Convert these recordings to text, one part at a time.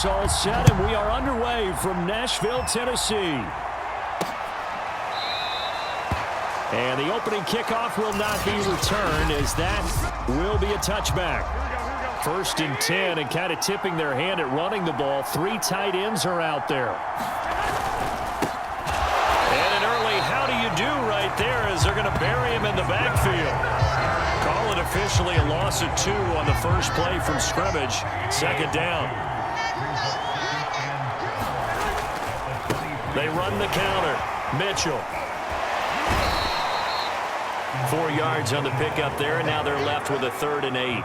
it's all set, and we are underway from Nashville, Tennessee. And the opening kickoff will not be returned, as that will be a touchback. 1st and 10, and kind of tipping their hand at running the ball. 3 tight ends are out there. And an early how do you do right there, as they're going to bury him in the backfield. Call it officially a loss of 2 on the first play from scrimmage. 2nd down. They run the counter. Mitchell. 4 yards on the pickup there, and now they're left with a 3rd and 8.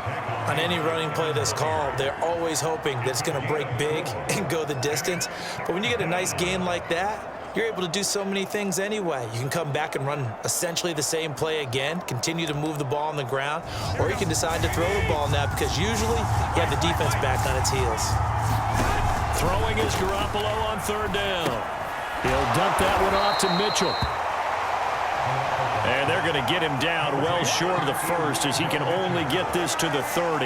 On any running play that's called, they're always hoping that it's going to break big and go the distance. But when you get a nice gain like that, you're able to do so many things anyway. You can come back and run essentially the same play again, continue to move the ball on the ground, or you can decide to throw the ball now, because usually you have the defense back on its heels. Throwing is Garoppolo on 3rd down. He'll dump that one off to Mitchell. And they're going to get him down well short of the 1st, as he can only get this to the 30.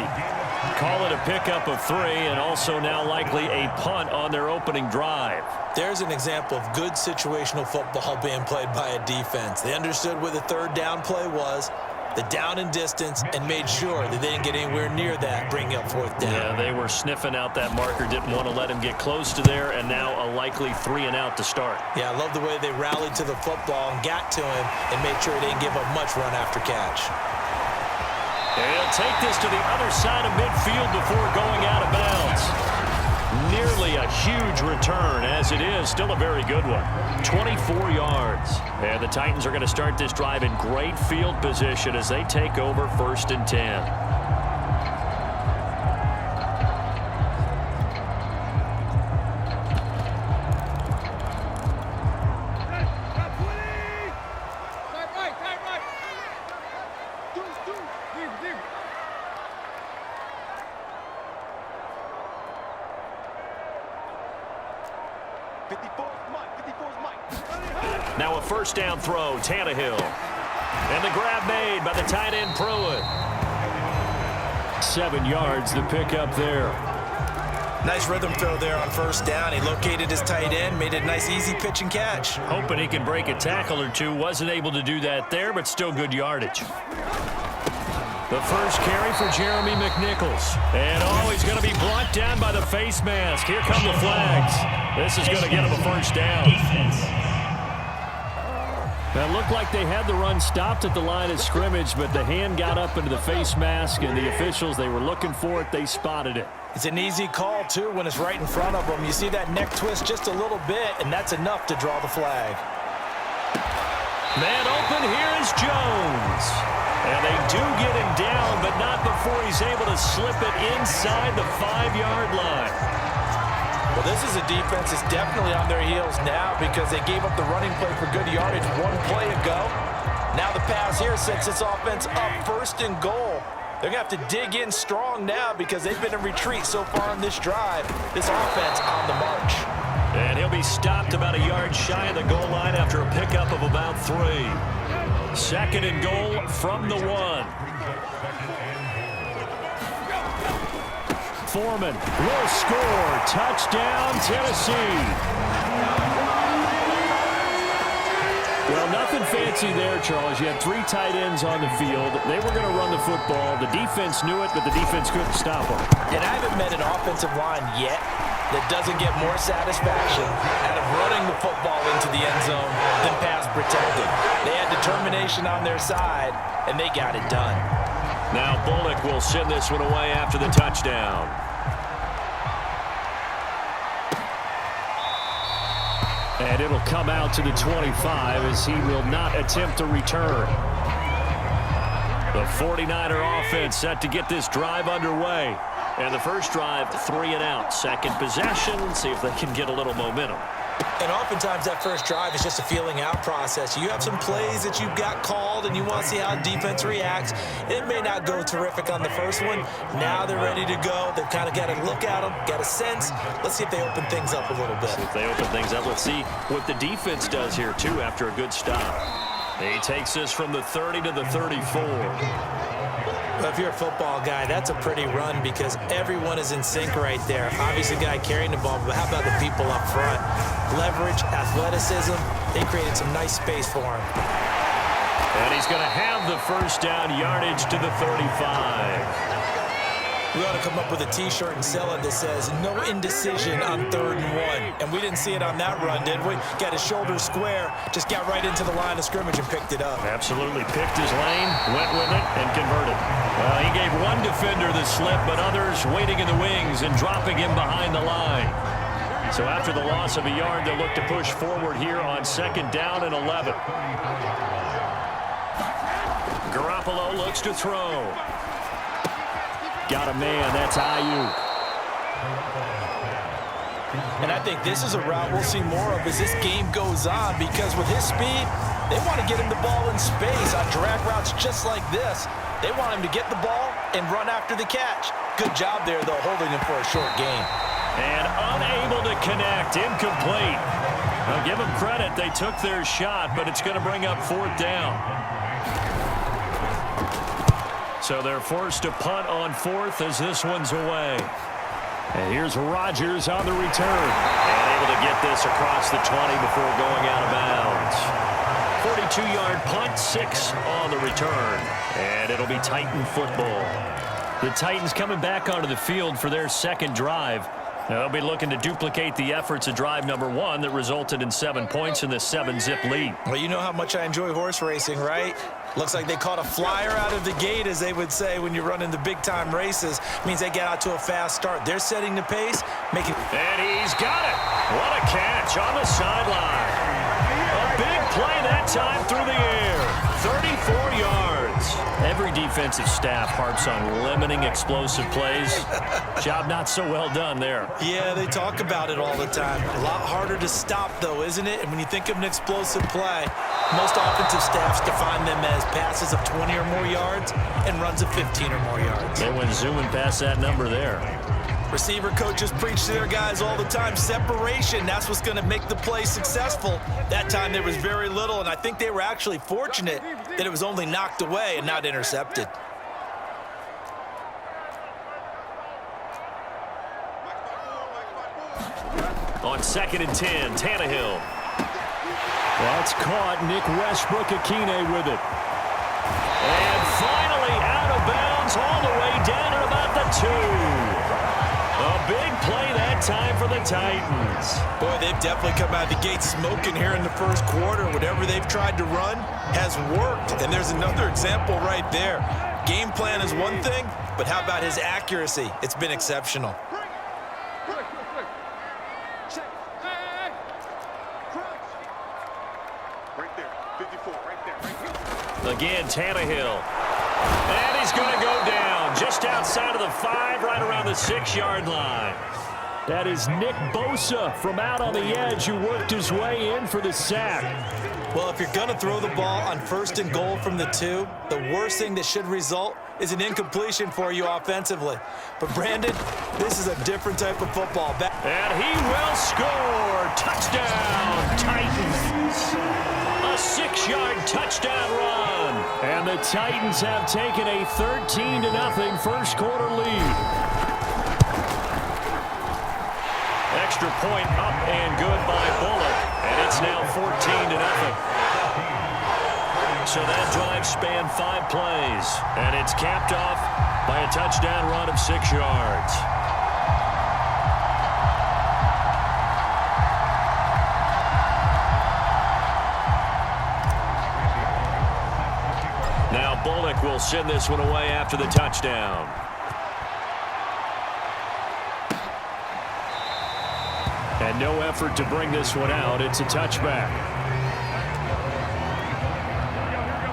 Call it a pickup of 3, and also now likely a punt on their opening drive. There's an example of good situational football being played by a defense. They understood where the 3rd down play was, the down and distance, and made sure that they didn't get anywhere near that, bringing up 4th down. Yeah, they were sniffing out that marker, didn't want to let him get close to there, and now a likely 3 and out to start. Yeah, I love the way they rallied to the football and got to him and made sure they didn't give up much run after catch. And he'll take this to the other side of midfield before going out of bounds. Nearly a huge return, as it is still a very good one. 24 yards. And the Titans are going to start this drive in great field position as they take over 1st and 10. Now a 1st down throw, Tannehill. And the grab made by the tight end Pruitt. 7 yards, the pickup there. Nice rhythm throw there on 1st down. He located his tight end, made it a nice easy pitch and catch. Hoping he can break a tackle or two. Wasn't able to do that there, but still good yardage. The first carry for Jeremy McNichols. And he's going to be blocked down by the face mask. Here come the flags. This is going to get him a 1st down. Now, it looked like they had the run stopped at the line of scrimmage, but the hand got up into the face mask, and the officials, they were looking for it. They spotted it. It's an easy call, too, when it's right in front of them. You see that neck twist just a little bit, and that's enough to draw the flag. Man open, here is Jones. And they do get him down, but not before he's able to slip it inside the 5-yard line. Well, this is a defense that's definitely on their heels now, because they gave up the running play for good yardage 1 play ago. Now the pass here sets this offense up 1st and goal. They're going to have to dig in strong now, because they've been in retreat so far on this drive. This offense on the march. And he'll be stopped about a yard shy of the goal line after a pickup of about 3. 2nd and goal from the 1. Foreman will score. Touchdown, Tennessee. Well, nothing fancy there, Charles. You had 3 tight ends on the field. They were going to run the football. The defense knew it, but the defense couldn't stop them. And I haven't met an offensive line yet that doesn't get more satisfaction out of running the football into the end zone than pass protecting. They had determination on their side, and they got it done. Now Bullock will send this one away after the touchdown. And it'll come out to the 25, as he will not attempt to return. The 49er offense set to get this drive underway. And the first drive, 3 and out. 2nd possession, see if they can get a little momentum. And oftentimes that first drive is just a feeling out process. You have some plays that you've got called and you want to see how defense reacts. It may not go terrific on the first one. Now they're ready to go. They've kind of got to look at them, got a sense. Let's see if they open things up a little bit. See if they open things up. Let's see what the defense does here, too, after a good stop. He takes this from the 30 to the 34. Well, if you're a football guy, that's a pretty run because everyone is in sync right there. Obviously, the guy carrying the ball, but how about the people up front? Leverage, athleticism, they created some nice space for him. And he's going to have the first down, yardage to the 35. We ought to come up with a T-shirt and sell it that says, no indecision on 3rd and 1. And we didn't see it on that run, did we? Got his shoulders square, just got right into the line of scrimmage and picked it up. Absolutely picked his lane, went with it, and converted. Well, he gave one defender the slip, but others waiting in the wings and dropping him behind the line. So after the loss of a yard, they'll look to push forward here on 2nd down and 11. Garoppolo looks to throw. Got a man, that's Ayuk. And I think this is a route we'll see more of as this game goes on because with his speed, they want to get him the ball in space on drag routes just like this. They want him to get the ball and run after the catch. Good job there, though, holding him for a short gain. And unable to connect, incomplete. Now give them credit, they took their shot, but it's going to bring up 4th down. So they're forced to punt on 4th as this one's away. And here's Rodgers on the return. And able to get this across the 20 before going out of bounds. 42-yard punt, 6 on the return. And it'll be Titan football. The Titans coming back onto the field for their 2nd drive. Now they'll be looking to duplicate the efforts of drive number 1 that resulted in 7 points in the 7-zip lead. Well, you know how much I enjoy horse racing, right? Looks like they caught a flyer out of the gate, as they would say when you're running the big-time races. Means they get out to a fast start. They're setting the pace, making... And he's got it. What a catch on the sideline. A big play that time through the air. 34 yards. Every defensive staff harps on limiting explosive plays. Job not so well done there. Yeah, they talk about it all the time. A lot harder to stop, though, isn't it? And when you think of an explosive play, most offensive staffs define them as passes of 20 or more yards and runs of 15 or more yards. They went zooming past that number there. Receiver coaches preach to their guys all the time. Separation, that's what's going to make the play successful. That time there was very little, and I think they were actually fortunate that it was only knocked away and not intercepted. On 2nd and 10, Tannehill. That's caught. Nick Westbrook-Akine with it. And finally out of bounds all the way down at about the 2. A big play that time for the Titans. Boy, they've definitely come out of the gate smoking here in the 1st quarter. Whatever they've tried to run has worked. And there's another example right there. Game plan is one thing, but how about his accuracy? It's been exceptional. Again, Tannehill. And he's going to go down just outside of the 5, right around the 6-yard line. That is Nick Bosa from out on the edge who worked his way in for the sack. Well, if you're going to throw the ball on 1st and goal from the 2, the worst thing that should result is an incompletion for you offensively. But, Brandon, this is a different type of football. And he will score. Touchdown, Titans. A 6-yard touchdown run. And the Titans have taken a 13-0 1st quarter lead. Extra point up and good by Bullock. And it's now 14-0. So that drive spanned 5 plays. And it's capped off by a touchdown run of 6 yards. Now Bullock will send this one away after the touchdown. And no effort to bring this one out. It's a touchback.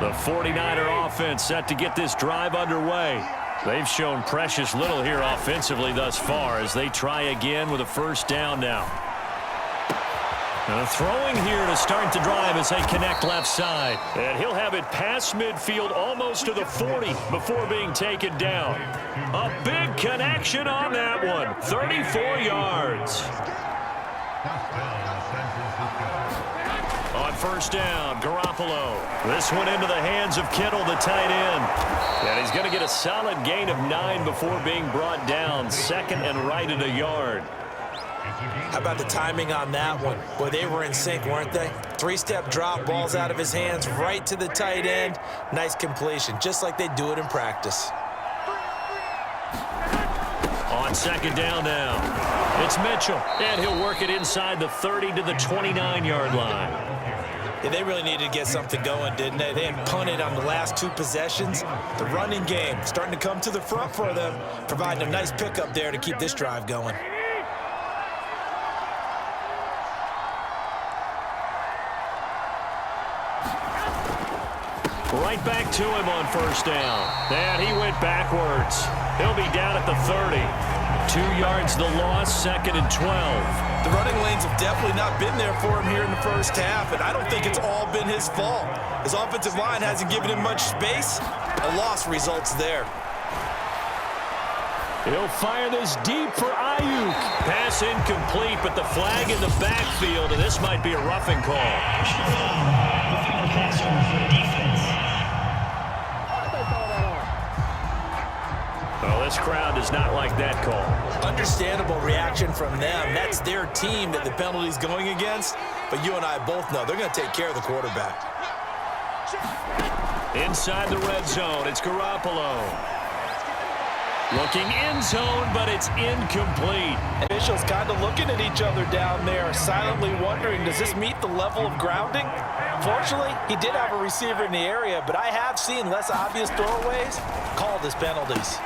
The 49er offense set to get this drive underway. They've shown precious little here offensively thus far as they try again with a 1st down now. Throwing here to start the drive as they connect left side. And he'll have it past midfield almost to the 40 before being taken down. A big connection on that one. 34 yards. On first down, Garoppolo. This one into the hands of Kittle, the tight end. And he's going to get a solid gain of 9 before being brought down. Second and right at a yard. How about the timing on that one? Boy, they were in sync, weren't they? Three-step drop, balls out of his hands, right to the tight end. Nice completion, just like they do it in practice. On second down now, it's Mitchell. And he'll work it inside the 30 to the 29-yard line. Yeah, they really needed to get something going, didn't they? They had punted on the last 2 possessions. The running game starting to come to the front for them, providing a nice pickup there to keep this drive going. Right back to him on first down. And he went backwards. He'll be down at the 30. 2 yards the loss, second and 12. The running lanes have definitely not been there for him here in the first half, and I don't think it's all been his fault. His offensive line hasn't given him much space. A loss results there. He'll fire this deep for Ayuk. Pass incomplete, but the flag in the backfield, and this might be a roughing call. Oh, this crowd does not like that call. Understandable reaction from them. That's their team that the penalty's going against. But you and I both know they're going to take care of the quarterback. Inside the red zone, it's Garoppolo. Looking in zone, but it's incomplete. Officials kind of looking at each other down there, silently wondering, does this meet the level of grounding? Fortunately, he did have a receiver in the area, but I have seen less obvious throwaways called as penalties.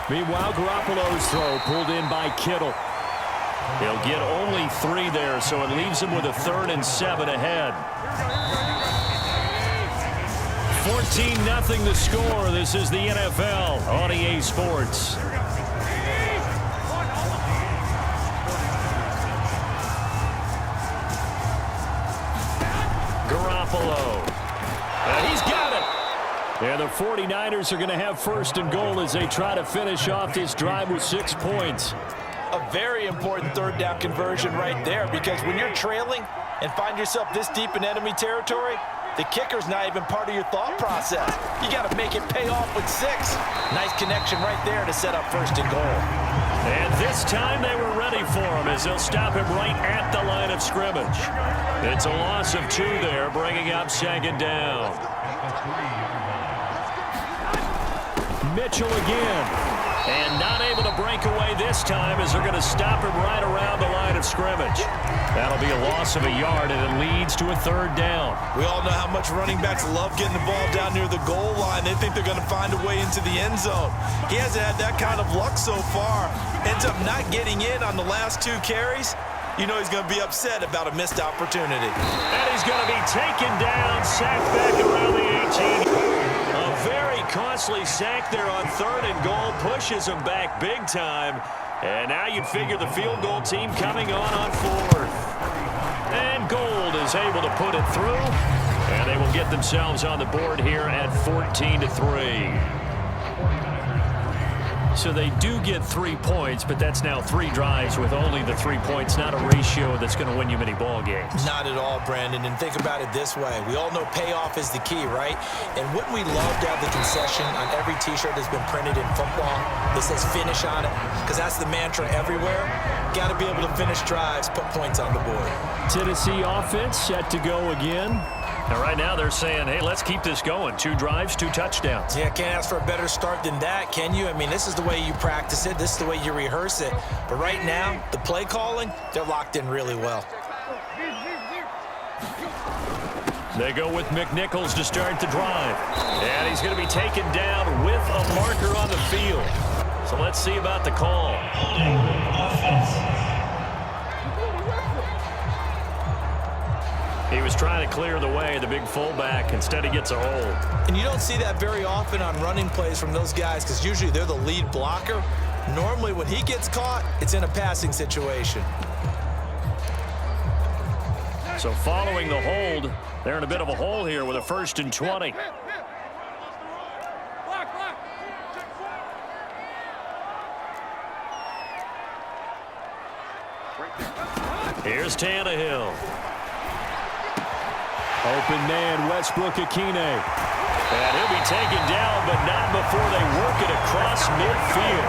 Meanwhile, Garoppolo's throw pulled in by Kittle. He'll get only 3 there, so it leaves him with a 3rd and 7 ahead. 14-0 the score. This is the NFL on EA Sports. Garoppolo. And he's got it. And the 49ers are going to have first and goal as they try to finish off this drive with 6 points. A very important 3rd down conversion right there, because when you're trailing and find yourself this deep in enemy territory, the kicker's not even part of your thought process. You got to make it pay off with 6. Nice connection right there to set up first and goal. And this time they were ready for him as they'll stop him right at the line of scrimmage. It's a loss of 2 there, bringing up second down. Mitchell again. And not able to break away this time as they're going to stop him right around the line of scrimmage. That'll be a loss of a yard, and it leads to a 3rd down. We all know how much running backs love getting the ball down near the goal line. They think they're going to find a way into the end zone. He hasn't had that kind of luck so far. Ends up not getting in on the last 2 carries. You know he's going to be upset about a missed opportunity. And he's going to be taken down, sacked back around the 18. A very costly sack there on 3rd and goal, pushes him back big time. And now you'd figure the field goal team coming on 4th. And Gold is able to put it through. And they will get themselves on the board here at 14-3. So they do get 3 points, but that's now 3 drives with only the 3 points, not a ratio that's going to win you many ball games. Not at all, Brandon. And think about it this way. We all know payoff is the key, right? And wouldn't we love to have the concession on every T-shirt that's been printed in football that says finish on it? Because that's the mantra everywhere. Got to be able to finish drives, put points on the board. Tennessee offense set to go again. And right now they're saying, hey, let's keep this going. 2 drives, 2 touchdowns. Yeah, can't ask for a better start than that, can you? I mean, this is the way you practice it. This is the way you rehearse it. But right now, the play calling, they're locked in really well. They go with McNichols to start the drive. And he's going to be taken down with a marker on the field. So let's see about the call. Offense. He was trying to clear the way, the big fullback. Instead, he gets a hold. And you don't see that very often on running plays from those guys because usually they're the lead blocker. Normally, when he gets caught, it's in a passing situation. So following the hold, they're in a bit of a hole here with a 1st and 20. Here's Tannehill. Open man, Westbrook-Ikhine. And he'll be taken down, but not before they work it across midfield.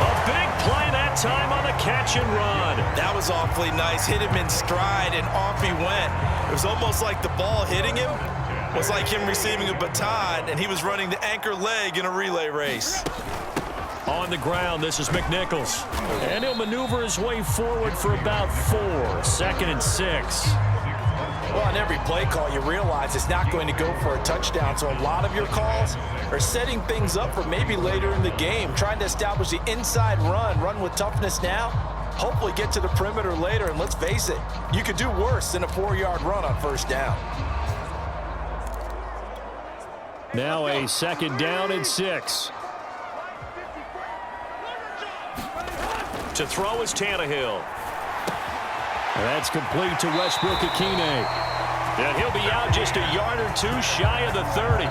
A big play that time on the catch and run. That was awfully nice. Hit him in stride, and off he went. It was almost like the ball hitting him was like him receiving a baton, and he was running the anchor leg in a relay race. On the ground, this is McNichols. And he'll maneuver his way forward for about 4. 2nd and 6. Well, on every play call, you realize it's not going to go for a touchdown, so a lot of your calls are setting things up for maybe later in the game, trying to establish the inside run with toughness now, hopefully get to the perimeter later, and let's face it, you could do worse than a 4-yard run on 1st down. Now a 2nd down and 6. To throw is Tannehill. That's complete to Westbrook-Ikhine. And he'll be out just a yard or 2 shy of the 30.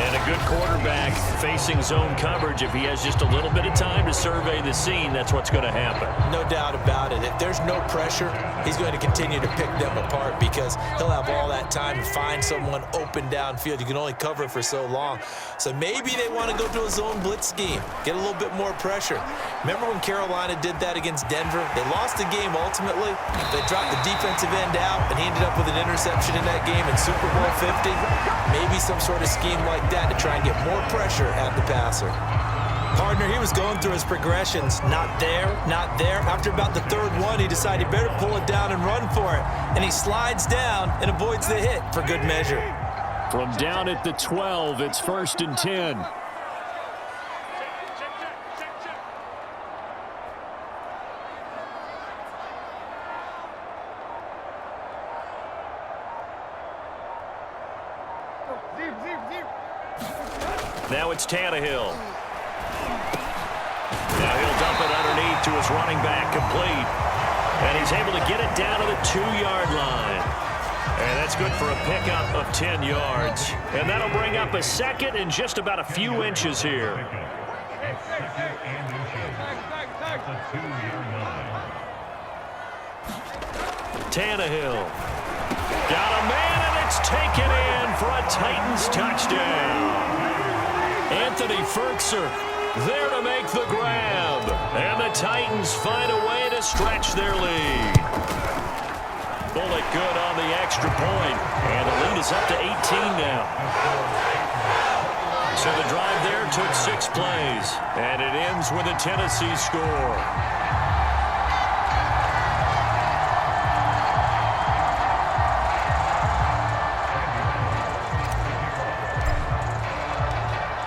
And a good quarterback facing zone coverage. If he has just a little bit of time to survey the scene, that's what's going to happen. No doubt about it. If there's no pressure, he's going to continue to pick them apart because he'll have all that time to find someone open downfield. You can only cover it for so long. So maybe they want to go to a zone blitz scheme, get a little bit more pressure. Remember when Carolina did that against Denver? They lost the game ultimately. They dropped the defensive end out, and he ended up with an interception in that game in Super Bowl 50. Maybe some sort of scheme like that to try and get more pressure at the passer. Partner, he was going through his progressions. Not there, not there. After about the 3rd one, he decided he better pull it down and run for it. And he slides down and avoids the hit for good measure. From down at the 12, it's 1st and 10. Now it's Tannehill. Now he'll dump it underneath to his running back, complete. And he's able to get it down to the 2-yard line. And that's good for a pickup of 10 yards. And that'll bring up a 2nd and just about a few inches here. Tannehill. Got a man, and it's taken in for a Titans touchdown. Anthony Ferkser there to make the grab. And the Titans find a way to stretch their lead. Bullock good on the extra point. And the lead is up to 18 now. So the drive there took 6 plays. And it ends with a Tennessee score.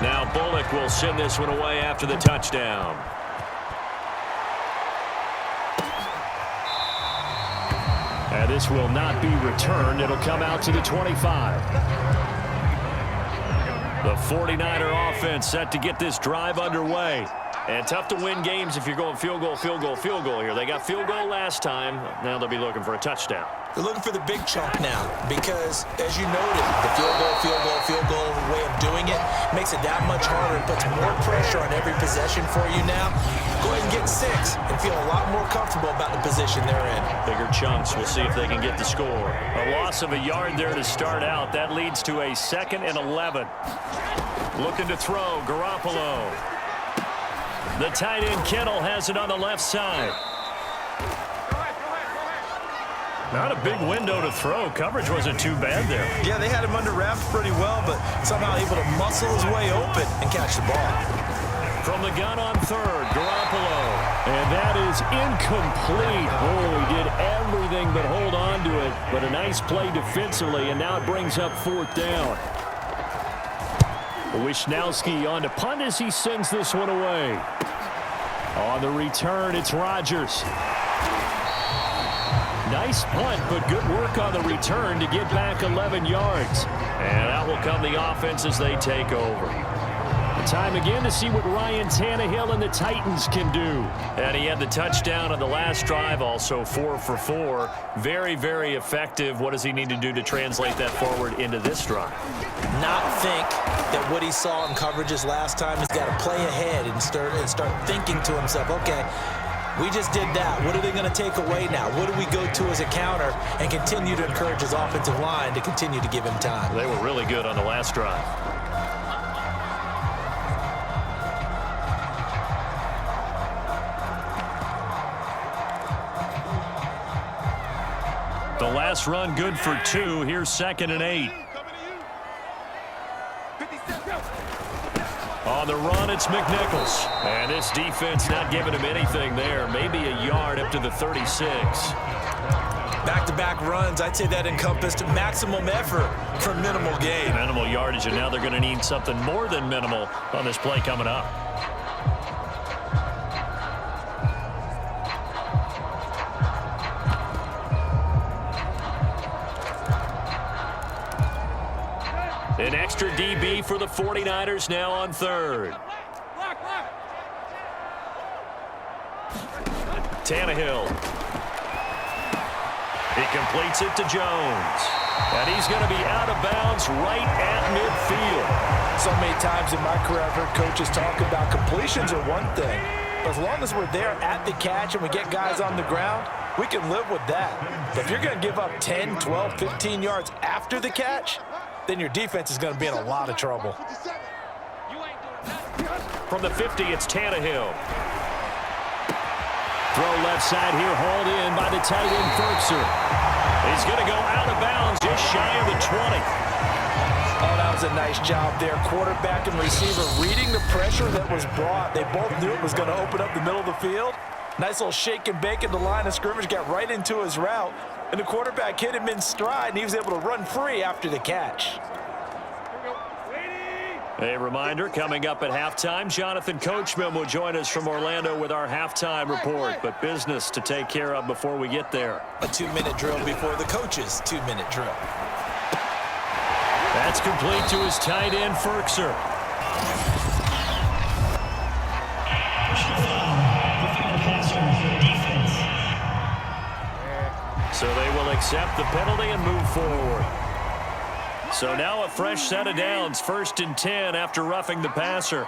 Now Bullock will send this one away after the touchdown. And this will not be returned. It'll come out to the 25. The 49er offense set to get this drive underway. And tough to win games if you're going field goal, field goal, field goal here. They got field goal last time. Now they'll be looking for a touchdown. They're looking for the big chunk now because, as you noted, the field goal way of doing it makes it that much harder and puts more pressure on every possession for you now. Go ahead and get 6 and feel a lot more comfortable about the position they're in. Bigger chunks. We'll see if they can get the score. A loss of a yard there to start out. That leads to a 2nd and 11. Looking to throw, Garoppolo. The tight end Kittle has it on the left side. Not a big window to throw. Coverage wasn't too bad there. Yeah, they had him under wraps pretty well, but somehow able to muscle his way open and catch the ball. From the gun on 3rd, Garoppolo. And that is incomplete. Oh, he did everything but hold on to it. But a nice play defensively, and now it brings up 4th down. Wishnowski on to punt as he sends this one away. On the return, it's Rodgers. Nice punt, but good work on the return to get back 11 yards. And out will come the offense as they take over. Time again to see what Ryan Tannehill and the Titans can do. And he had the touchdown on the last drive, also 4 for 4. Very, very effective. What does he need to do to translate that forward into this drive? Not think that what he saw in coverages last time. He's got to play ahead and start thinking to himself, okay, We just did that. What are they going to take away now? What do we go to as a counter and continue to encourage his offensive line to continue to give him time? They were really good on the last drive. The last run good for 2. Here's 2nd and 8. On the run, it's McNichols. And this defense not giving him anything there. Maybe a yard up to the 36. Back-to-back runs, I'd say that encompassed maximum effort for minimal gain. Minimal yardage, and now they're going to need something more than minimal on this play coming up. An extra DB for the 49ers now on 3rd. Tannehill. He completes it to Jones. And he's going to be out of bounds right at midfield. So many times in my career I've heard coaches talk about completions are one thing. But as long as we're there at the catch and we get guys on the ground, we can live with that. But if you're going to give up 10, 12, 15 yards after the catch, then your defense is going to be in a lot of trouble. From the 50, it's Tannehill. Throw left side here, hauled in by the tight end, Ferkser. He's going to go out of bounds just shy of the 20. Oh, that was a nice job there. Quarterback and receiver reading the pressure that was brought. They both knew it was going to open up the middle of the field. Nice little shake and bake at the line of scrimmage, got right into his route. And the quarterback hit him in stride, and he was able to run free after the catch. A reminder, coming up at halftime, Jonathan Coachman will join us from Orlando with our halftime report. But business to take care of before we get there. A 2-minute drill before the coach's 2-minute drill. That's complete to his tight end, Ferkser. So they will accept the penalty and move forward. So now a fresh set of downs, 1st and 10 after roughing the passer.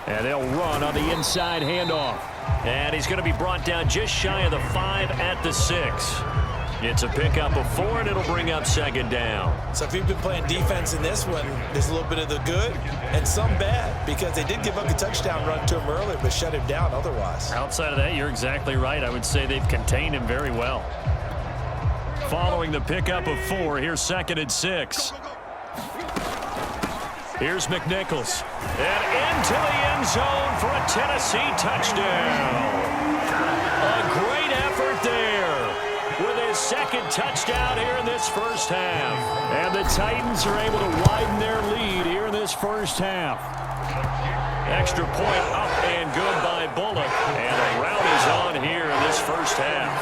And they'll run on the inside handoff. And he's going to be brought down just shy of the 5 at the 6. It's a pickup of 4, and it'll bring up 2nd down. So if you've been playing defense in this one, there's a little bit of the good and some bad, because they did give up a touchdown run to him earlier, but shut him down otherwise. Outside of that, you're exactly right. I would say they've contained him very well. Following the pickup of 4, here's 2nd and 6. Here's McNichols. And into the end zone for a Tennessee touchdown. A great effort there with his 2nd touchdown here in this first half. And the Titans are able to widen their lead here in this first half. Extra point up and good by Bullock. And a rout is on here in this first half.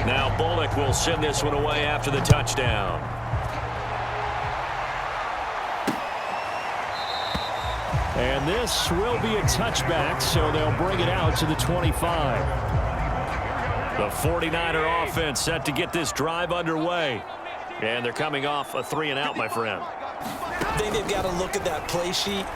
Now Bullock will send this one away after the touchdown. And this will be a touchback, so they'll bring it out to the 25. The 49er offense set to get this drive underway. And they're coming off a 3-and-out, my friend. I think they've got to look at that play sheet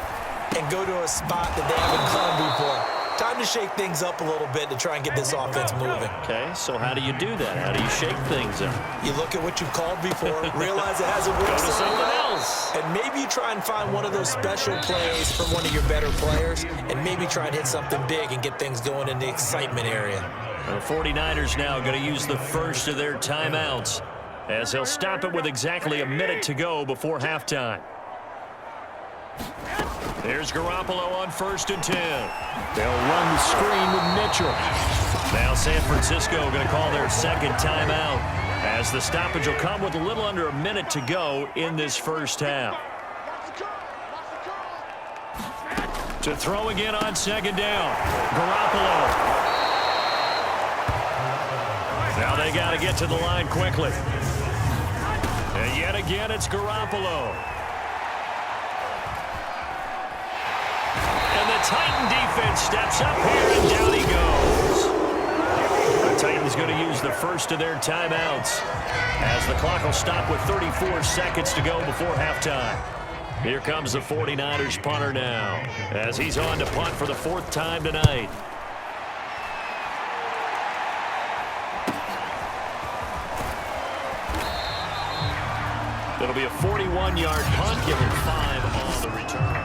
and go to a spot that they haven't gone before. Time to shake things up a little bit to try and get this offense moving. Okay, so how do you do that? How do you shake things up? You look at what you've called before, realize it hasn't worked. Go to so something well, else. and maybe you try and find one of those special plays from one of your better players, and maybe try and hit something big and get things going in the excitement area. The 49ers now going to use the first of their timeouts, as they'll stop it with exactly a minute to go before halftime. Here's Garoppolo on 1st and 10. They'll run the screen with Mitchell. Now San Francisco going to call their 2nd timeout, as the stoppage will come with a little under a minute to go in this first half. To throw again on 2nd down, Garoppolo. Now they got to get to the line quickly. And yet again, again, it's Garoppolo. And the Titan defense steps up here, and down he goes. The Titans going to use the first of their timeouts as the clock will stop with 34 seconds to go before halftime. Here comes the 49ers punter now as he's on to punt for the fourth time tonight. It'll be a 41-yard punt, giving 5 on the return.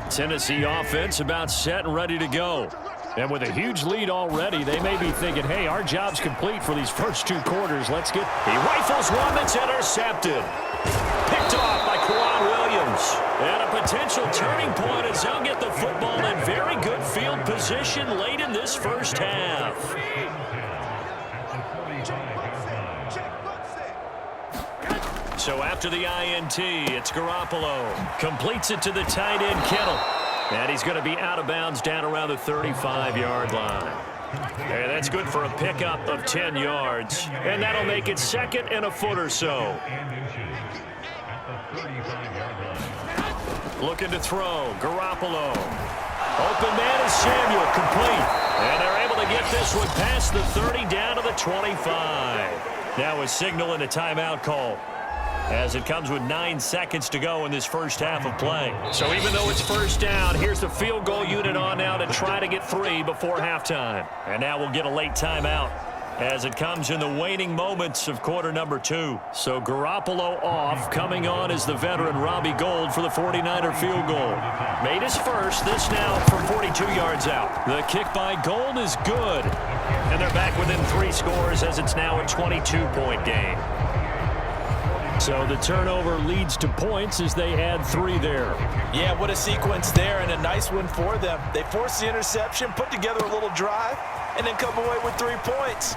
Tennessee offense about set and ready to go. And with a huge lead already, they may be thinking, hey, our job's complete for these first 2 quarters. Let's get... He rifles one that's intercepted. Picked off by Kwan Williams. And a potential turning point as they'll get the football in very good field position late in this first half. So after the INT, it's Garoppolo. Completes it to the tight end, Kittle. And he's going to be out of bounds down around the 35-yard line. And that's good for a pickup of 10 yards. And that'll make it second and a foot or so. Looking to throw, Garoppolo. Open man is Samuel, complete. And they're able to get this one past the 30 down to the 25. Now a signal and a timeout call, as it comes with 9 seconds to go in this first half of play. So even though it's first down, here's the field goal unit on now to try to get 3 before halftime. And now we'll get a late timeout as it comes in the waning moments of quarter number 2. So Garoppolo off. Coming on is the veteran Robbie Gould for the 49er field goal. Made his first. This now from 42 yards out. The kick by Gould is good. And they're back within 3 scores as it's now a 22-point game. So the turnover leads to points as they add 3 there. Yeah, what a sequence there, and a nice one for them. They force the interception, put together a little drive, and then come away with 3 points.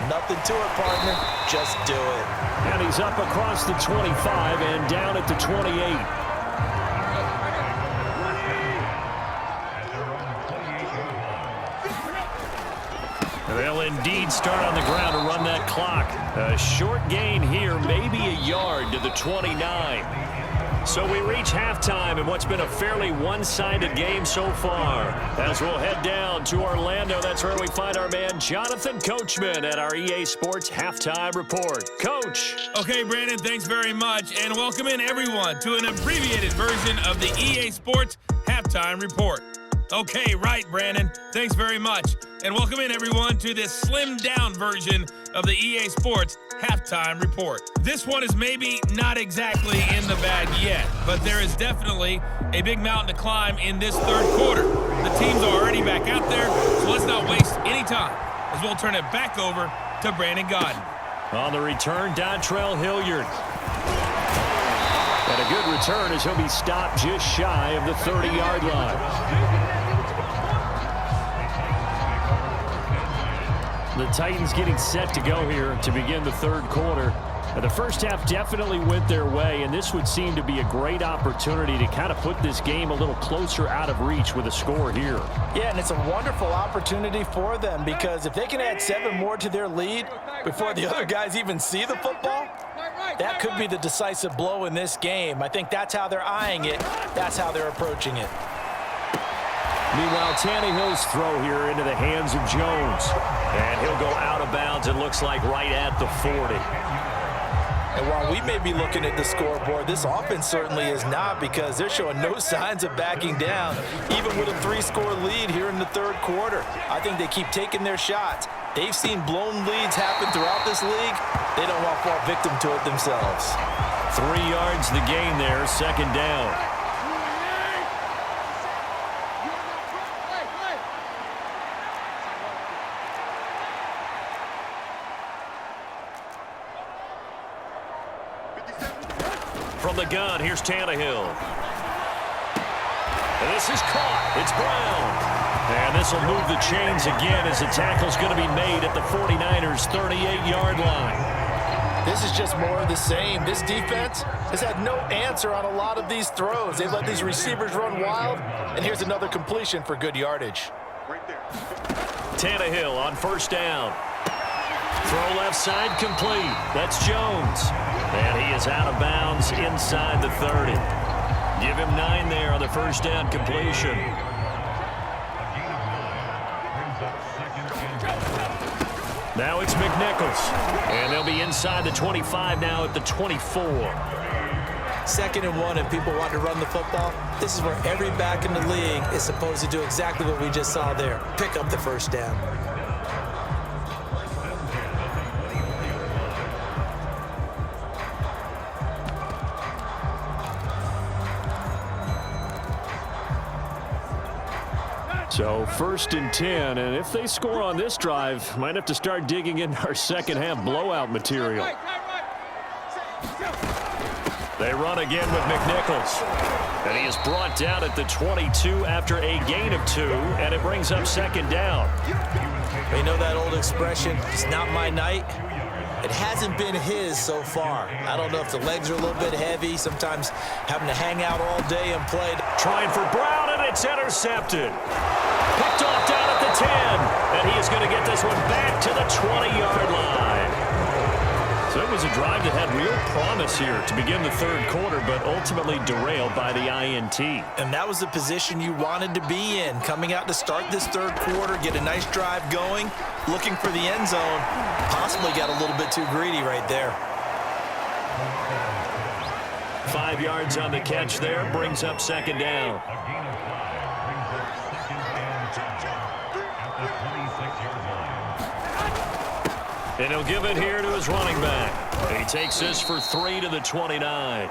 Nothing to it, partner. Just do it. And he's up across the 25 and down at the 28. They'll indeed start on the ground to run that clock. A short gain here, maybe a yard to the 29. So we reach halftime in what's been a fairly one-sided game so far. As we'll head down to Orlando, that's where we find our man Jonathan Coachman at our EA Sports Halftime Report. Coach. Okay, Brandon, thanks very much. And welcome in, everyone, to an abbreviated version of the EA Sports Halftime Report. Okay, right, Brandon. Thanks very much. And welcome in, everyone, to this slimmed-down version of the EA Sports Halftime Report. This one is maybe not exactly in the bag yet, but there is definitely a big mountain to climb in this third quarter. The teams are already back out there, so let's not waste any time as we'll turn it back over to Brandon Godden. On the return, Dontrell Hilliard. And a good return as he'll be stopped just shy of the 30-yard line. The Titans getting set to go here to begin the third quarter. The first half definitely went their way, and this would seem to be a great opportunity to kind of put this game a little closer out of reach with a score here. Yeah, and it's a wonderful opportunity for them, because if they can add 7 more to their lead before the other guys even see the football, that could be the decisive blow in this game. I think that's how they're eyeing it. That's how they're approaching it. Meanwhile, Tannehill's throw here into the hands of Jones. And he'll go out of bounds, it looks like, right at the 40. And while we may be looking at the scoreboard, this offense certainly is not, because they're showing no signs of backing down, even with a 3-score lead here in the third quarter. I think they keep taking their shots. They've seen blown leads happen throughout this league. They don't want to fall victim to it themselves. 3 yards the gain there, second down. From the gun, here's Tannehill. And this is caught. It's Brown. And this will move the chains again as the tackle's going to be made at the 49ers' 38-yard line. This is just more of the same. This defense has had no answer on a lot of these throws. They've let these receivers run wild, and here's another completion for good yardage. Tannehill on first down. Throw left side complete. That's Jones. And he is out of bounds inside the 30. Give him 9 there on the first down completion. Now it's McNichols. And they'll be inside the 25 now at the 24. 2nd and 1 and people want to run the football. This is where every back in the league is supposed to do exactly what we just saw there. Pick up the first down. So 1st and 10, and if they score on this drive, might have to start digging in our second half blowout material. They run again with McNichols. And he is brought down at the 22 after a gain of 2, and it brings up 2nd down. You know that old expression, it's not my night? It hasn't been his so far. I don't know if the legs are a little bit heavy, sometimes having to hang out all day and play. Trying for Brown, and it's intercepted. Picked off down at the 10, and he is going to get this one back to the 20-yard line. So it was a drive that had real promise here to begin the 3rd quarter, but ultimately derailed by the INT. And that was the position you wanted to be in, coming out to start this 3rd quarter, get a nice drive going, looking for the end zone. Possibly got a little bit too greedy right there. 5 yards on the catch there, brings up 2nd down. And he'll give it here to his running back. He takes this for 3 to the 29.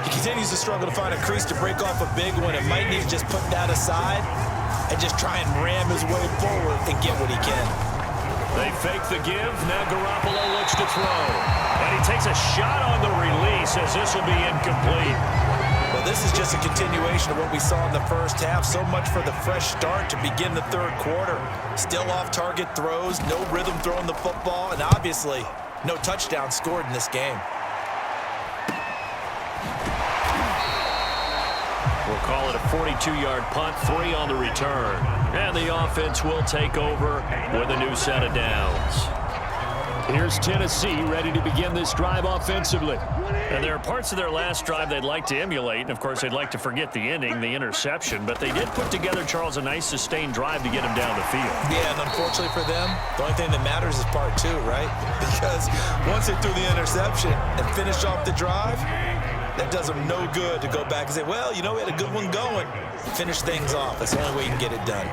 He continues to struggle to find a crease to break off a big one, and might need to just put that aside and just try and ram his way forward and get what he can. They fake the give. Now Garoppolo looks to throw. And he takes a shot on the release as this will be incomplete. Well, this is just a continuation of what we saw in the first half. So much for the fresh start to begin the 3rd quarter. Still off-target throws, no rhythm throwing the football, and obviously no touchdown scored in this game. We'll call it a 42-yard punt, 3 on the return. And the offense will take over with a new set of downs. Here's Tennessee ready to begin this drive offensively. And there are parts of their last drive they'd like to emulate. And, of course, they'd like to forget the ending, the interception. But they did put together, Charles, a nice sustained drive to get him down the field. Yeah, and unfortunately for them, the only thing that matters is part 2, right? Because once they threw the interception and finished off the drive, that does them no good to go back and say, well, you know, we had a good one going. Finish things off. That's the only way you can get it done.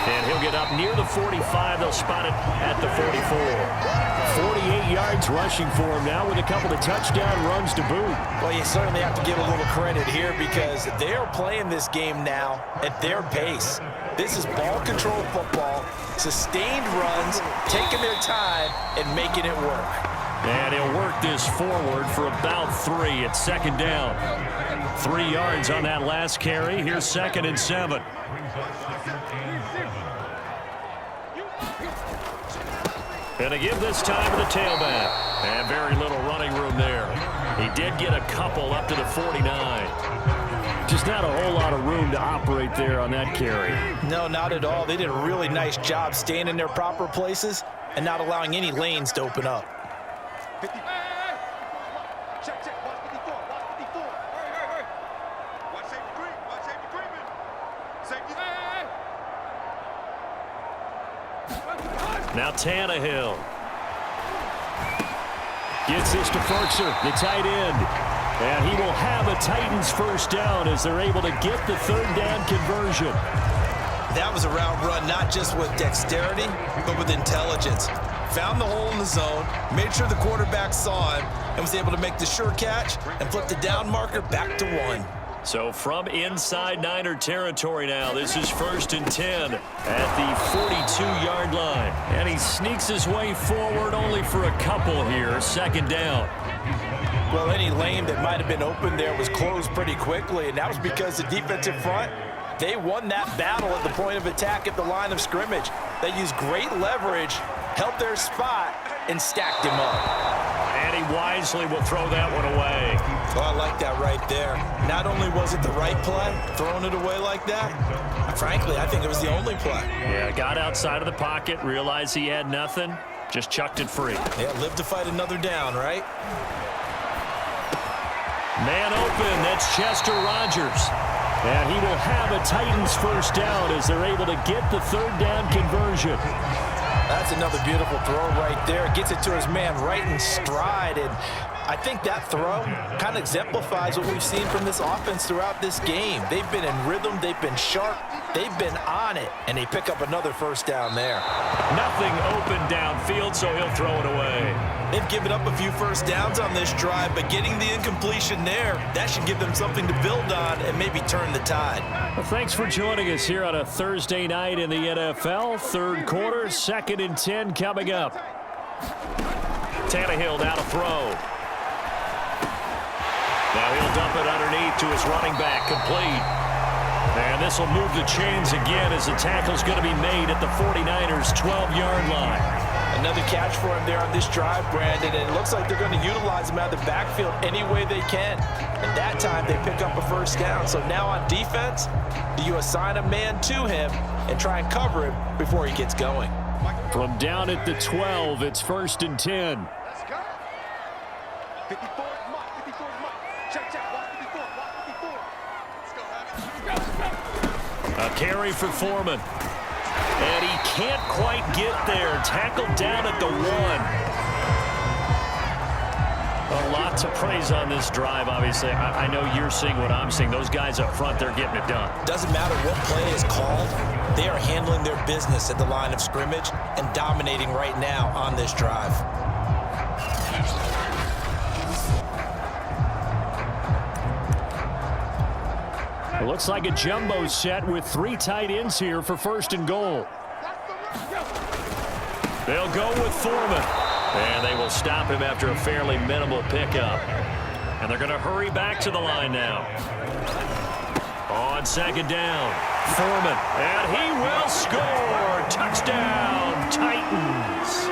And he'll get up near the 45. They'll spot it at the 44. 48 yards rushing for him now with a couple of touchdown runs to boot. Well, you certainly have to give a little credit here because they're playing this game now at their pace. This is ball control football, sustained runs, taking their time, and making it work. And he'll work this forward for about 3 at 2nd down. 3 yards on that last carry. Here's 2nd and 7. And they give this time to the tailback. And very little running room there. He did get a couple up to the 49. Just not a whole lot of room to operate there on that carry. No, not at all. They did a really nice job staying in their proper places and not allowing any lanes to open up. Now Tannehill gets this to Ferkser, the tight end. And he will have a Titans first down as they're able to get the 3rd down conversion. That was a route run not just with dexterity, but with intelligence. Found the hole in the zone, made sure the quarterback saw him, and was able to make the sure catch and flip the down marker back to 1. So from inside Niner territory now, this is 1st and 10 at the 42-yard line. And he sneaks his way forward only for a couple here, 2nd down. Well, any lane that might have been open there was closed pretty quickly, and that was because the defensive front They won that battle at the point of attack at the line of scrimmage. They used great leverage, held their spot, and stacked him up. And he wisely will throw that one away. Oh, I like that right there. Not only was it the right play, throwing it away like that, frankly, I think it was the only play. Yeah, got outside of the pocket, realized he had nothing, just chucked it free. Yeah, live to fight another down, right? Man open, that's Chester Rogers. And he will have a Titans first down as they're able to get the third down conversion. That's another beautiful throw right there. Gets it to his man right in stride. And I think that throw kind of exemplifies what we've seen from this offense throughout this game. They've been in rhythm. They've been sharp. They've been on it. And they pick up another first down there. Nothing open downfield, so he'll throw it away. They've given up a few first downs on this drive, but getting the incompletion there, that should give them something to build on and maybe turn the tide. Well, thanks for joining us here on a Thursday night in the NFL. Third quarter, 2nd and 10 coming up. Tannehill now to throw. Now he'll dump it underneath to his running back, complete. And this will move the chains again as the tackle's going to be made at the 49ers' 12-yard line. Another catch for him there on this drive, Brandon, and it looks like they're going to utilize him out of the backfield any way they can. And that time they pick up a first down. So now on defense, do you assign a man to him and try and cover him before he gets going? From down at the 12, it's 1st and 10. Let's go. 54 is Mike. 54 is Mike. Check. Walk 54. Walk 54. Let's go. A carry for Foreman. And he can't quite get there. Tackled down at the 1. A lot to praise on this drive, obviously. I know you're seeing what I'm seeing. Those guys up front, they're getting it done. Doesn't matter what play is called. They are handling their business at the line of scrimmage and dominating right now on this drive. It looks like a jumbo set with 3 tight ends here for 1st and goal. They'll go with Foreman. And they will stop him after a fairly minimal pickup. And they're going to hurry back to the line now. On 2nd down, Foreman. And he will score. Touchdown, Titans.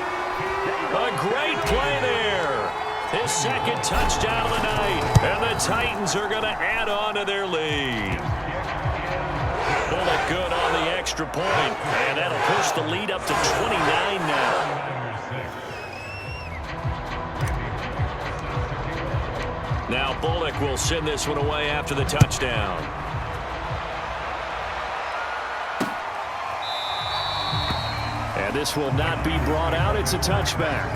A great play there. His 2nd touchdown of the night. And the Titans are going to add on to their lead. Bullock good on the extra point. And that'll push the lead up to 29 now. Now Bullock will send this one away after the touchdown. And this will not be brought out. It's a touchback.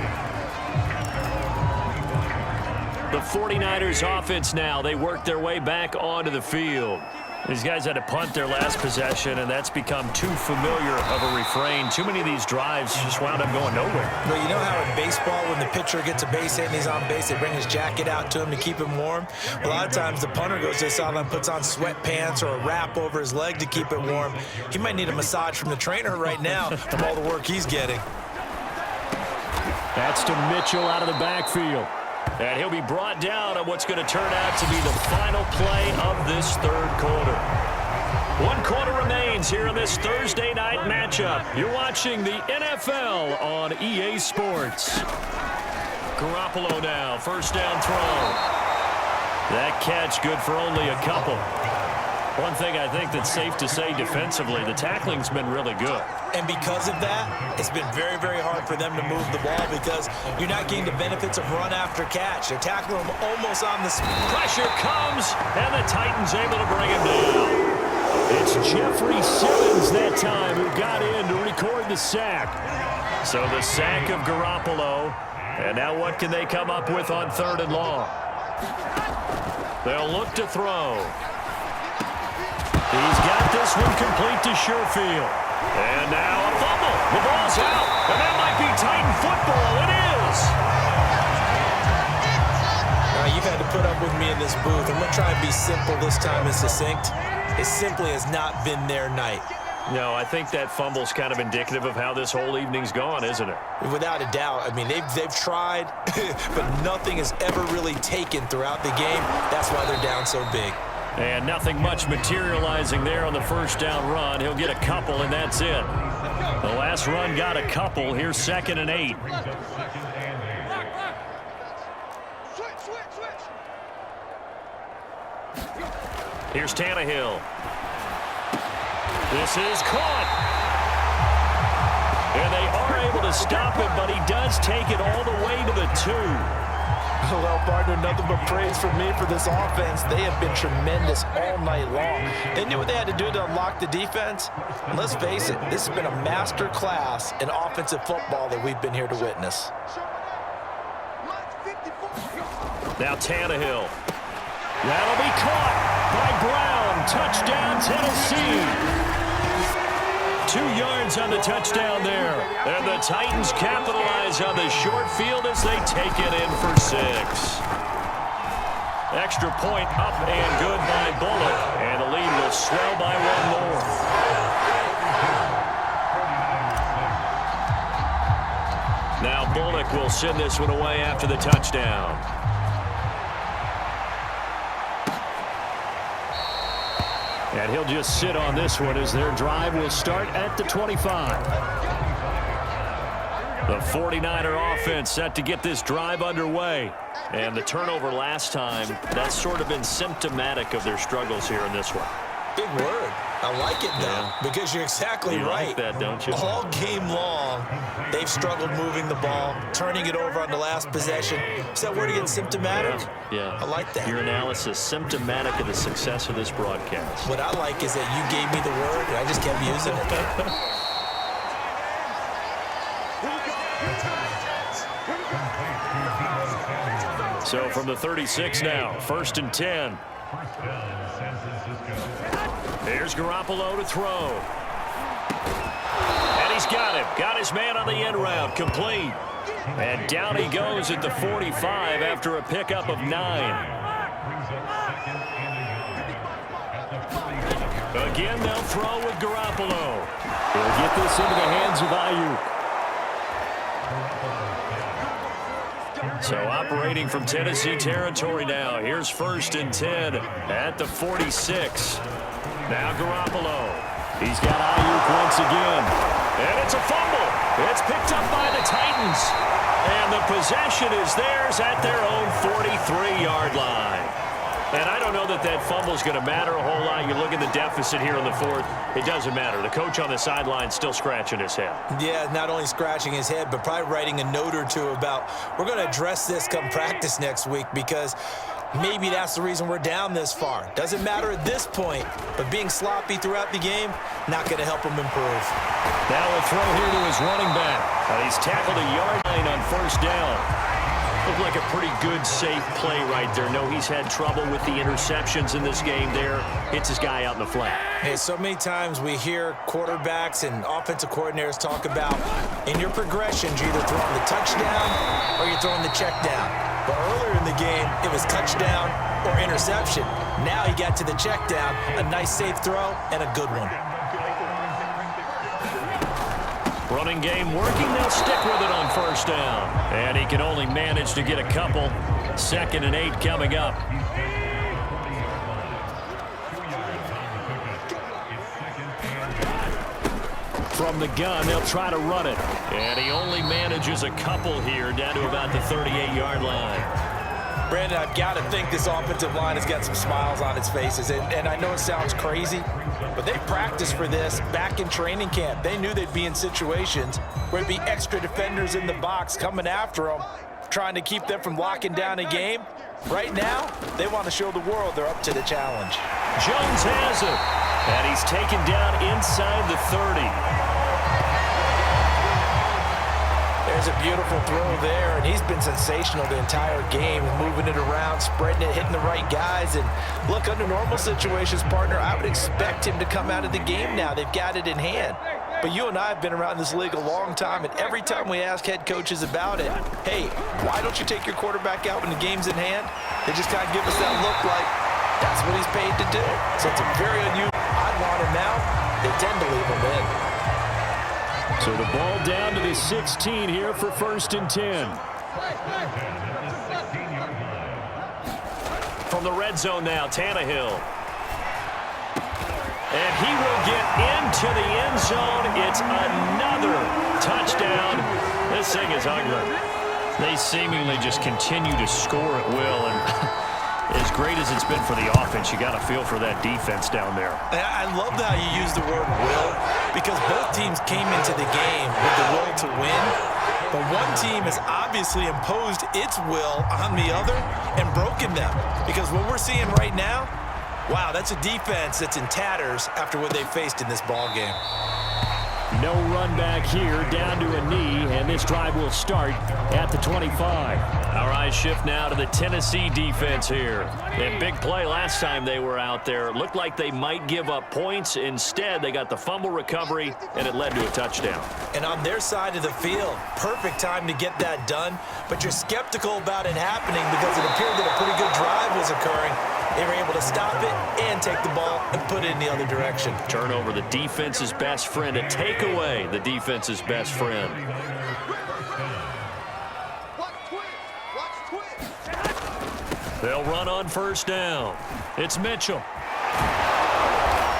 The 49ers offense now, they work their way back onto the field. These guys had to punt their last possession, and that's become too familiar of a refrain. Too many of these drives just wound up going nowhere. Well, you know how in baseball, when the pitcher gets a base hit and he's on base, they bring his jacket out to him to keep him warm? A lot of times the punter goes to the sideline, puts on sweatpants or a wrap over his leg to keep it warm. He might need a massage from the trainer right now from all the work he's getting. That's to Mitchell out of the backfield. And he'll be brought down on what's going to turn out to be the final play of this third quarter. 1 quarter remains here in this Thursday night matchup. You're watching the NFL on EA Sports. Garoppolo now, first down throw. That catch good for only a couple. One thing I think that's safe to say defensively, the tackling's been really good. And because of that, it's been very, very hard for them to move the ball because you're not getting the benefits of run after catch. They're tackling them almost on the spot. Pressure comes, and the Titans able to bring him down. It's Jeffrey Simmons that time who got in to record the sack. So the sack of Garoppolo, and now what can they come up with on 3rd and long? They'll look to throw. He's got this one complete to Sherfield. And now a fumble. The ball's out. And that might be Titan football. It is. Now, you've had to put up with me in this booth. I'm going to try and be simple this time and succinct. It simply has not been their night. No, I think that fumble's kind of indicative of how this whole evening's gone, isn't it? Without a doubt. I mean, they've tried, but nothing has ever really taken throughout the game. That's why they're down so big. And nothing much materializing there on the first down run. He'll get a couple, and that's it. The last run got a couple. Here's 2nd and 8. Here's Tannehill. This is caught. And they are able to stop it, but he does take it all the way to the 2. Well, partner, nothing but praise from me for this offense. They have been tremendous all night long. They knew what they had to do to unlock the defense. And let's face it, this has been a master class in offensive football that we've been here to witness. Now Tannehill. That'll be caught by Brown. Touchdown, Tennessee. 2 yards on the touchdown there. And the Titans capitalize on the short field as they take it in for 6. Extra point up and good by Bullock. And the lead will swell by 1 more. Now Bullock will send this one away after the touchdown. And he'll just sit on this one as their drive will start at the 25. The 49er offense set to get this drive underway. And the turnover last time, that's sort of been symptomatic of their struggles here in this one. Big word. I like it, though, because you're exactly right. Like that, don't you? All game long, they've struggled moving the ball, turning it over on the last possession. Is that word again, symptomatic? Yeah. I like that. Your analysis, symptomatic of the success of this broadcast. What I like is that you gave me the word, and I just kept using it. So from the 36 now, 1st and 10. Here's Garoppolo to throw. And he's got him. Got his man on the end route. Complete. And down he goes at the 45 after a pickup of 9. Again, they'll throw with Garoppolo. They'll get this into the hands of Ayuk. So operating from Tennessee territory now. Here's 1st and 10 at the 46. Now Garoppolo. He's got Ayuk once again. And it's a fumble. It's picked up by the Titans. And the possession is theirs at their own 43-yard line. And I don't know that that fumble is going to matter a whole lot. You look at the deficit here in the 4th. It doesn't matter. The coach on the sideline still scratching his head. Yeah, not only scratching his head, but probably writing a note or two about we're going to address this come practice next week because maybe that's the reason we're down this far. Doesn't matter at this point, but being sloppy throughout the game, not going to help him improve. Now a throw here to his running back. He's tackled a yard line on 1st down. Looked like a pretty good, safe play right there. No, he's had trouble with the interceptions in this game there. Hits his guy out in the flat. Hey, so many times we hear quarterbacks and offensive coordinators talk about in your progressions, you're either throwing the touchdown or you're throwing the check down. But earlier in the game, it was touchdown or interception. Now he got to the check down, a nice safe throw, and a good one. Running game working. They'll stick with it on 1st down. And he can only manage to get a couple. 2nd and 8 coming up. From the gun, they'll try to run it. And he only manages a couple here down to about the 38-yard line. Brandon, I've got to think this offensive line has got some smiles on its faces. And I know it sounds crazy, but they practiced for this back in training camp. They knew they'd be in situations where there'd be extra defenders in the box coming after them, trying to keep them from locking down a game. Right now, they want to show the world they're up to the challenge. Jones has it, and he's taken down inside the 30. There's a beautiful throw there, and he's been sensational the entire game, moving it around, spreading it, hitting the right guys. And look, under normal situations, partner, I would expect him to come out of the game now. They've got it in hand. But you and I have been around this league a long time, and every time we ask head coaches about it, hey, why don't you take your quarterback out when the game's in hand? They just kind of give us that look like that's what he's paid to do. So it's a very unusual. I want him out. They tend to leave him in. So the ball down to the 16 here for 1st and 10. From the red zone now, Tannehill. And he will get into the end zone. It's another touchdown. This thing is ugly. They seemingly just continue to score at will. And as great as it's been for the offense, you got to feel for that defense down there. I love how you use the word will, because both teams came into the game with the will to win. But one team has obviously imposed its will on the other and broken them. Because what we're seeing right now, wow, that's a defense that's in tatters after what they faced in this ball game. No run back here, down to a knee, and this drive will start at the 25. Our eyes shift now to the Tennessee defense here. And big play last time they were out there. It looked like they might give up points. Instead, they got the fumble recovery, and it led to a touchdown. And on their side of the field, perfect time to get that done. But you're skeptical about it happening because it appeared that a pretty good drive was occurring. They were able to stop it and take the ball and put it in the other direction. Turnover, the defense's best friend. A takeaway, the defense's best friend. They'll run on first down. It's Mitchell.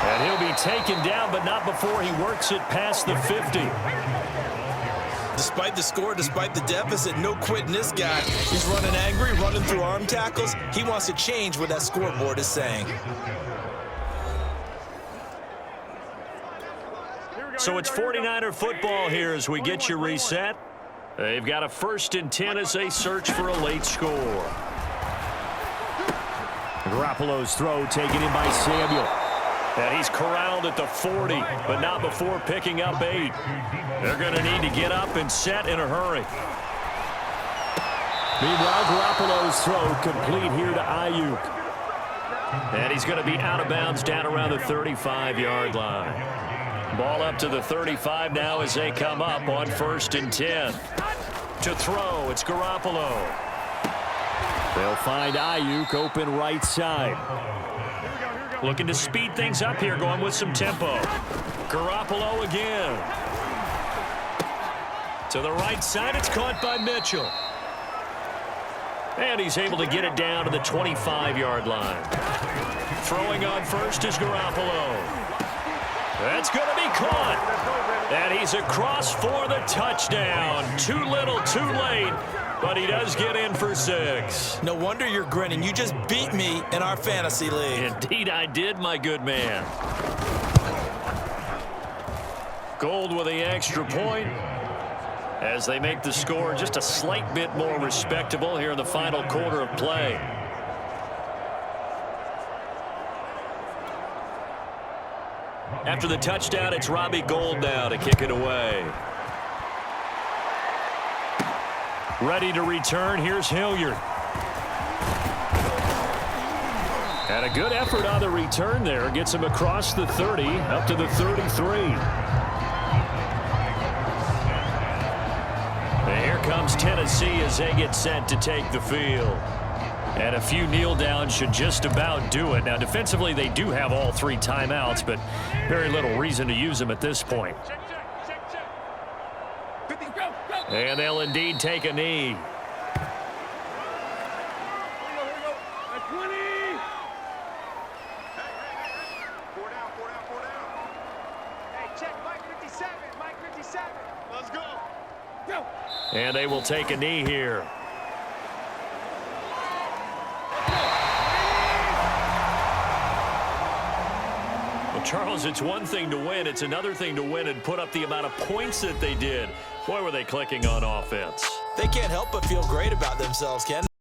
And he'll be taken down, but not before he works it past the 50. Despite the score, despite the deficit, no quitting this guy. He's running angry, running through arm tackles. He wants to change what that scoreboard is saying. So it's 49er football here as we get you reset. They've got a 1st and 10 as they search for a late score. Garoppolo's throw taken in by Samuel. And he's corralled at the 40, but not before picking up 8. They're going to need to get up and set in a hurry. Meanwhile, Garoppolo's throw complete here to Ayuk. And he's going to be out of bounds down around the 35-yard line. Ball up to the 35 now as they come up on 1st and 10. To throw, it's Garoppolo. They'll find Ayuk open right side. Looking to speed things up here, going with some tempo. Garoppolo again. To the right side, it's caught by Mitchell. And he's able to get it down to the 25-yard line. Throwing on first is Garoppolo. That's going to be caught. And he's across for the touchdown. Too little, too late. But he does get in for 6. No wonder you're grinning. You just beat me in our fantasy league. Indeed I did, my good man. Gold with the extra point as they make the score just a slight bit more respectable here in the final quarter of play. After the touchdown, it's Robbie Gould now to kick it away. Ready to return, here's Hilliard. And a good effort on the return there. Gets him across the 30, up to the 33. And here comes Tennessee as they get set to take the field. And a few kneel downs should just about do it. Now, defensively, they do have all 3 timeouts, but very little reason to use them at this point. And they'll indeed take a knee. And they will take a knee here. Well, Charles, it's one thing to win. It's another thing to win and put up the amount of points that they did. Boy, were they clicking on offense. They can't help but feel great about themselves, Ken.